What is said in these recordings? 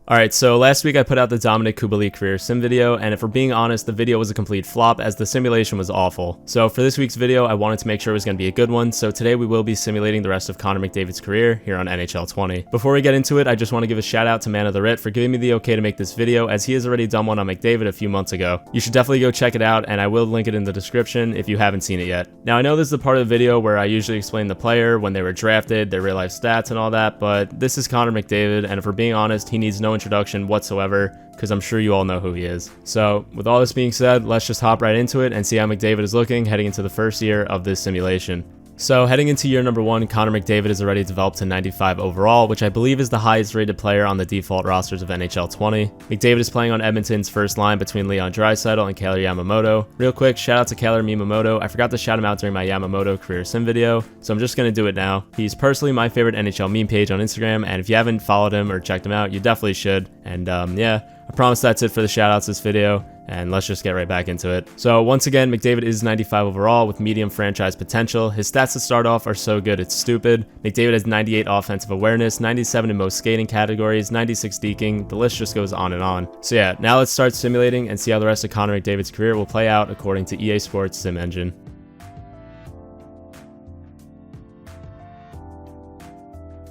Alright, so last week I put out the Dominic Kubalik career sim video, and if we're being honest, the video was a complete flop as the simulation was awful. So for this week's video, I wanted to make sure it was going to be a good one, so today we will be simulating the rest of Connor McDavid's career here on NHL 20. Before we get into it, I just want to give a shout out to Man of the Writ for giving me the okay to make this video, as he has already done one on McDavid a few months ago. You should definitely go check it out, and I will link it in the description if you haven't seen it yet. Now I know this is the part of the video where I usually explain the player, when they were drafted, their real life stats and all that, but this is Connor McDavid, and if we're being honest, he needs no introduction whatsoever, because I'm sure you all know who he is. So with all this being said, let's just hop right into it and see how McDavid is looking heading into the first year of this simulation. So heading into year number 1, Connor McDavid is already developed to 95 overall, which I believe is the highest rated player on the default rosters of NHL 20. McDavid is playing on Edmonton's first line between Leon Draisaitl and Kailer Yamamoto. Real quick, shout out to Kailer Yamamoto. I forgot to shout him out during my Yamamoto career sim video, so I'm just going to do it now. He's personally my favorite NHL meme page on Instagram, and if you haven't followed him or checked him out, you definitely should. And yeah, I promise that's it for the shout outs this video. And let's just get right back into it. So once again, McDavid is 95 overall with medium franchise potential. His stats to start off are so good it's stupid. McDavid has 98 offensive awareness, 97 in most skating categories, 96 deking, the list just goes on and on. So yeah, now let's start simulating and see how the rest of Connor McDavid's career will play out according to EA Sports Sim Engine.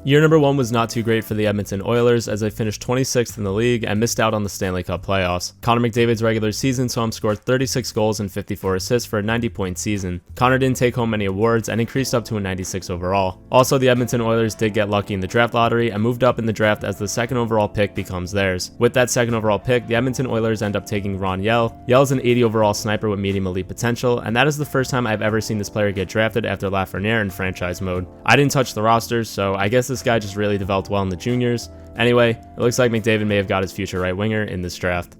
Year number 1 was not too great for the Edmonton Oilers as they finished 26th in the league and missed out on the Stanley Cup playoffs. Connor McDavid's regular season saw him score 36 goals and 54 assists for a 90-point season. Connor didn't take home many awards and increased up to a 96 overall. Also, the Edmonton Oilers did get lucky in the draft lottery and moved up in the draft as the second overall pick becomes theirs. With that second overall pick, the Edmonton Oilers end up taking Ron Yell. Yell is an 80 overall sniper with medium elite potential, and that is the first time I've ever seen this player get drafted after Lafreniere in franchise mode. I didn't touch the rosters, so I guess this guy just really developed well in the juniors. Anyway, it looks like McDavid may have got his future right winger in this draft.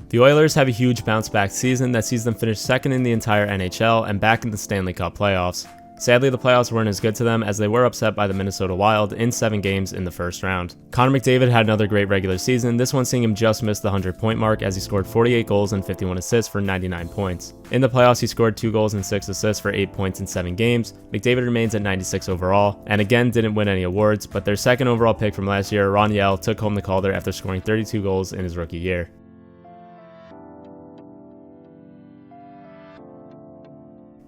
The Oilers have a huge bounce back season that sees them finish second in the entire NHL and back in the Stanley Cup playoffs. Sadly, the playoffs weren't as good to them as they were upset by the Minnesota Wild in 7 games in the first round. Connor McDavid had another great regular season, this one seeing him just miss the 100-point mark as he scored 48 goals and 51 assists for 99 points. In the playoffs, he scored 2 goals and 6 assists for 8 points in 7 games. McDavid remains at 96 overall, and again didn't win any awards, but their second overall pick from last year, Ron Yell, took home the Calder after scoring 32 goals in his rookie year.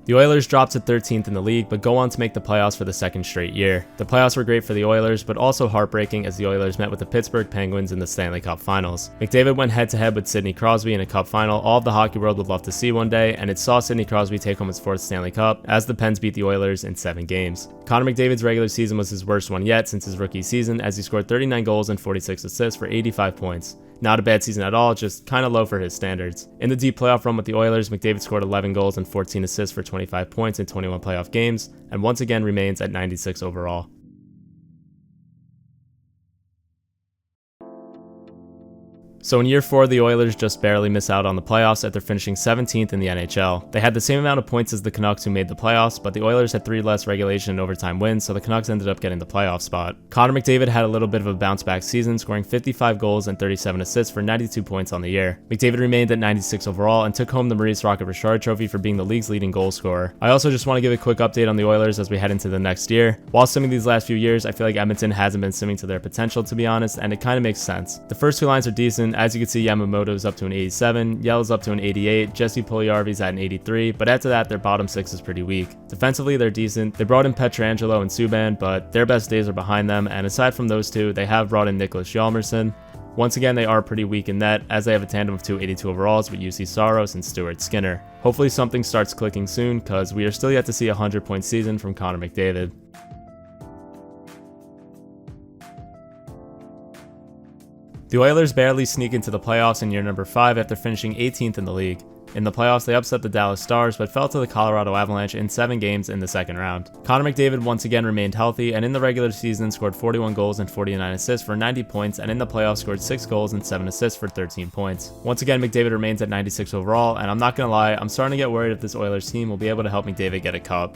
The Oilers dropped to 13th in the league, but go on to make the playoffs for the second straight year. The playoffs were great for the Oilers, but also heartbreaking as the Oilers met with the Pittsburgh Penguins in the Stanley Cup Finals. McDavid went head-to-head with Sidney Crosby in a Cup Final all of the hockey world would love to see one day, and it saw Sidney Crosby take home his 4th Stanley Cup as the Pens beat the Oilers in 7 games. Connor McDavid's regular season was his worst one yet since his rookie season as he scored 39 goals and 46 assists for 85 points. Not a bad season at all, just kinda low for his standards. In the deep playoff run with the Oilers, McDavid scored 11 goals and 14 assists for 25 points in 21 playoff games, and once again remains at 96 overall. So in year 4, the Oilers just barely miss out on the playoffs after finishing 17th in the NHL. They had the same amount of points as the Canucks who made the playoffs, but the Oilers had 3 less regulation and overtime wins, so the Canucks ended up getting the playoff spot. Connor McDavid had a little bit of a bounce back season, scoring 55 goals and 37 assists for 92 points on the year. McDavid remained at 96 overall and took home the Maurice Rocket Richard Trophy for being the league's leading goal scorer. I also just want to give a quick update on the Oilers as we head into the next year. While simming these last few years, I feel like Edmonton hasn't been simming to their potential, to be honest, and it kind of makes sense. The first 2 lines are decent. As you can see, Yamamoto's up to an 87, Yell's up to an 88, Jesse Puljujarvi's at an 83, but after that, their bottom 6 is pretty weak. Defensively, they're decent. They brought in Pietrangelo and Subban, but their best days are behind them, and aside from those 2, they have brought in Nicholas Hjalmarsson. Once again, they are pretty weak in net, as they have a tandem of 2 82 overalls with UC Saros and Stuart Skinner. Hopefully something starts clicking soon, cause we are still yet to see a 100-point season from Connor McDavid. The Oilers barely sneak into the playoffs in year number 5 after finishing 18th in the league. In the playoffs, they upset the Dallas Stars, but fell to the Colorado Avalanche in 7 games in the second round. Connor McDavid once again remained healthy, and in the regular season scored 41 goals and 49 assists for 90 points, and in the playoffs scored 6 goals and 7 assists for 13 points. Once again, McDavid remains at 96 overall, and I'm not gonna lie, I'm starting to get worried if this Oilers team will be able to help McDavid get a cup.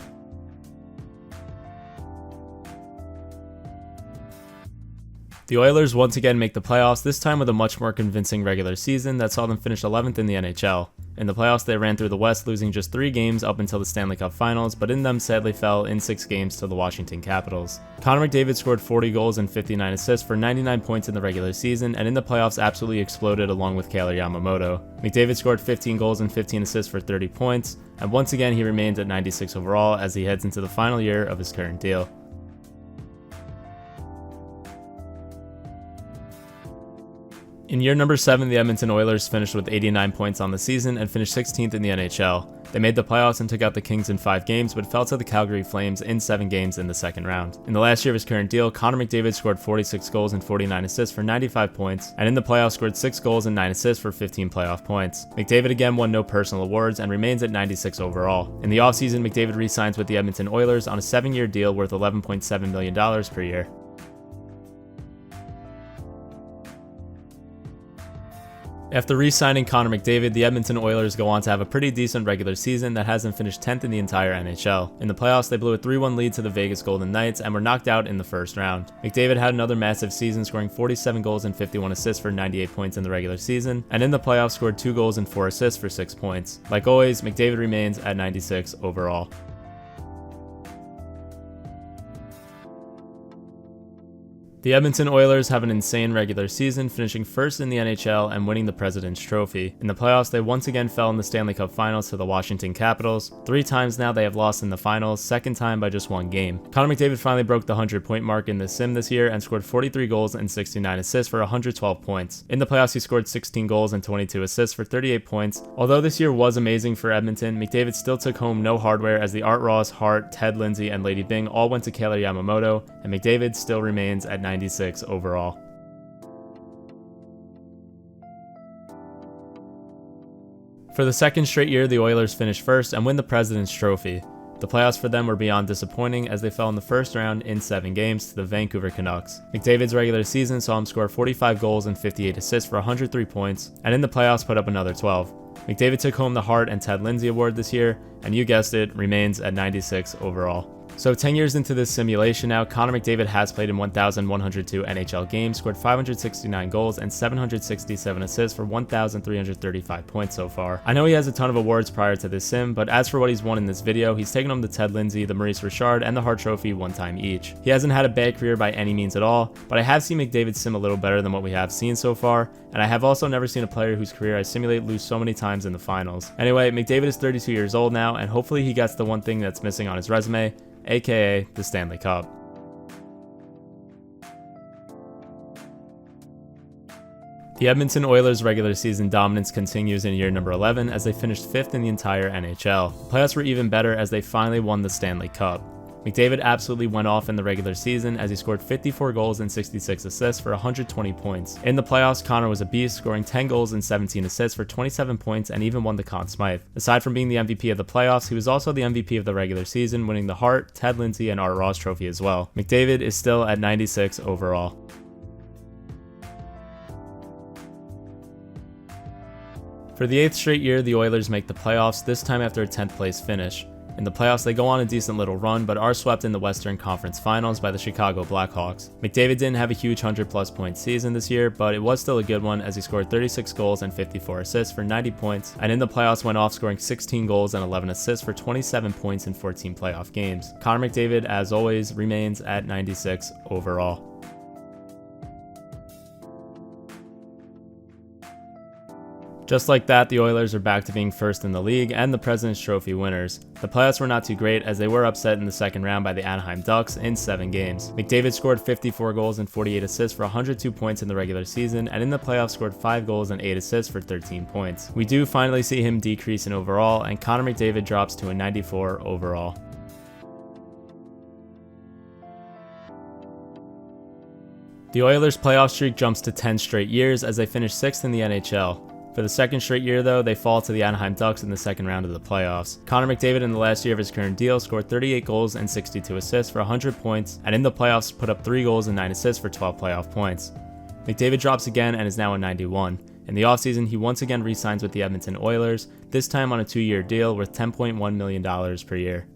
The Oilers once again make the playoffs, this time with a much more convincing regular season that saw them finish 11th in the NHL. In the playoffs, they ran through the West, losing just 3 games up until the Stanley Cup Finals, but in them sadly fell in 6 games to the Washington Capitals. Connor McDavid scored 40 goals and 59 assists for 99 points in the regular season, and in the playoffs absolutely exploded along with Kailer Yamamoto. McDavid scored 15 goals and 15 assists for 30 points, and once again he remains at 96 overall as he heads into the final year of his current deal. In year number 7, the Edmonton Oilers finished with 89 points on the season and finished 16th in the NHL. They made the playoffs and took out the Kings in 5 games, but fell to the Calgary Flames in 7 games in the second round. In the last year of his current deal, Connor McDavid scored 46 goals and 49 assists for 95 points, and in the playoffs scored 6 goals and 9 assists for 15 playoff points. McDavid again won no personal awards and remains at 96 overall. In the offseason, McDavid re-signs with the Edmonton Oilers on a 7-year deal worth $11.7 million per year. After re-signing Connor McDavid, the Edmonton Oilers go on to have a pretty decent regular season that has them finished 10th in the entire NHL. In the playoffs, they blew a 3-1 lead to the Vegas Golden Knights and were knocked out in the first round. McDavid had another massive season, scoring 47 goals and 51 assists for 98 points in the regular season, and in the playoffs scored 2 goals and 4 assists for 6 points. Like always, McDavid remains at 96 overall. The Edmonton Oilers have an insane regular season, finishing first in the NHL and winning the President's Trophy. In the playoffs, they once again fell in the Stanley Cup Finals to the Washington Capitals. 3 times now they have lost in the finals, second time by just 1 game. Connor McDavid finally broke the 100-point mark in the sim this year and scored 43 goals and 69 assists for 112 points. In the playoffs, he scored 16 goals and 22 assists for 38 points. Although this year was amazing for Edmonton, McDavid still took home no hardware as the Art Ross, Hart, Ted Lindsay, and Lady Byng all went to Kailer Yamamoto, and McDavid still remains at 96 overall. For the second straight year, the Oilers finished first and win the President's Trophy. The playoffs for them were beyond disappointing as they fell in the first round in 7 games to the Vancouver Canucks. McDavid's regular season saw him score 45 goals and 58 assists for 103 points, and in the playoffs put up another 12. McDavid took home the Hart and Ted Lindsay Award this year, and you guessed it, remains at 96 overall. So 10 years into this simulation now, Connor McDavid has played in 1,102 NHL games, scored 569 goals and 767 assists for 1,335 points so far. I know he has a ton of awards prior to this sim, but as for what he's won in this video, he's taken home the Ted Lindsay, the Maurice Richard, and the Hart Trophy 1 time each. He hasn't had a bad career by any means at all, but I have seen McDavid sim a little better than what we have seen so far, and I have also never seen a player whose career I simulate lose so many times in the finals. Anyway, McDavid is 32 years old now, and hopefully he gets the one thing that's missing on his resume, aka the Stanley Cup. The Edmonton Oilers' regular season dominance continues in year number 11 as they finished 5th in the entire NHL. The playoffs were even better as they finally won the Stanley Cup. McDavid absolutely went off in the regular season as he scored 54 goals and 66 assists for 120 points. In the playoffs, Connor was a beast, scoring 10 goals and 17 assists for 27 points and even won the Conn Smythe. Aside from being the MVP of the playoffs, he was also the MVP of the regular season, winning the Hart, Ted Lindsay, and Art Ross Trophy as well. McDavid is still at 96 overall. For the 8th straight year, the Oilers make the playoffs, this time after a 10th place finish. In the playoffs, they go on a decent little run, but are swept in the Western Conference Finals by the Chicago Blackhawks. McDavid didn't have a huge 100-plus point season this year, but it was still a good one as he scored 36 goals and 54 assists for 90 points, and in the playoffs went off scoring 16 goals and 11 assists for 27 points in 14 playoff games. Connor McDavid, as always, remains at 96 overall. Just like that, the Oilers are back to being first in the league and the President's Trophy winners. The playoffs were not too great as they were upset in the second round by the Anaheim Ducks in 7 games. McDavid scored 54 goals and 48 assists for 102 points in the regular season, and in the playoffs scored 5 goals and 8 assists for 13 points. We do finally see him decrease in overall, and Connor McDavid drops to a 94 overall. The Oilers' playoff streak jumps to 10 straight years as they finish 6th in the NHL. For the second straight year though, they fall to the Anaheim Ducks in the second round of the playoffs. Connor McDavid in the last year of his current deal scored 38 goals and 62 assists for 100 points, and in the playoffs put up 3 goals and 9 assists for 12 playoff points. McDavid drops again and is now a 91. In the offseason, he once again re-signs with the Edmonton Oilers, this time on a 2-year deal worth $10.1 million per year.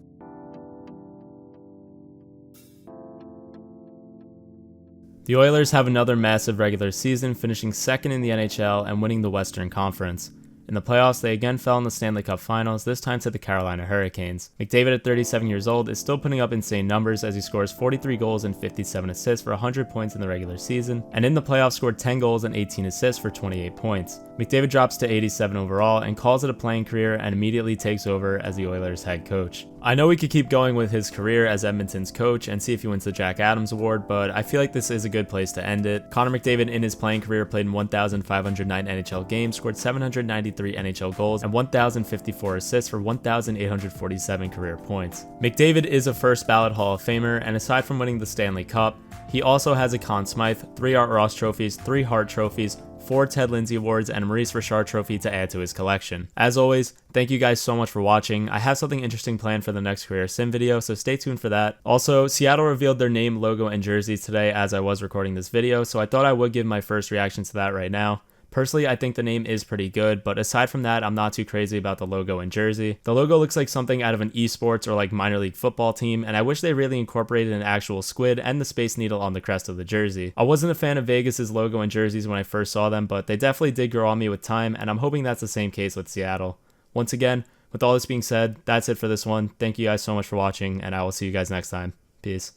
The Oilers have another massive regular season, finishing second in the NHL and winning the Western Conference. In the playoffs, they again fell in the Stanley Cup Finals, this time to the Carolina Hurricanes. McDavid, at 37 years old, is still putting up insane numbers as he scores 43 goals and 57 assists for 100 points in the regular season, and in the playoffs scored 10 goals and 18 assists for 28 points. McDavid drops to 87 overall and calls it a playing career and immediately takes over as the Oilers head coach. I know we could keep going with his career as Edmonton's coach and see if he wins the Jack Adams Award, but I feel like this is a good place to end it. Connor McDavid in his playing career played in 1,509 NHL games, scored 793 NHL goals, and 1,054 assists for 1,847 career points. McDavid is a first ballot Hall of Famer, and aside from winning the Stanley Cup, he also has a Conn Smythe, 3 Art Ross trophies, 3 Hart trophies, 4 Ted Lindsay Awards, and a Maurice Richard trophy to add to his collection. As always, thank you guys so much for watching. I have something interesting planned for the next Career Sim video, so stay tuned for that. Also, Seattle revealed their name, logo, and jerseys today as I was recording this video, so I thought I would give my first reaction to that right now. Personally, I think the name is pretty good, but aside from that, I'm not too crazy about the logo and jersey. The logo looks like something out of an esports or like minor league football team, and I wish they really incorporated an actual squid and the Space Needle on the crest of the jersey. I wasn't a fan of Vegas's logo and jerseys when I first saw them, but they definitely did grow on me with time, and I'm hoping that's the same case with Seattle. Once again, with all this being said, that's it for this one. Thank you guys so much for watching, and I will see you guys next time. Peace.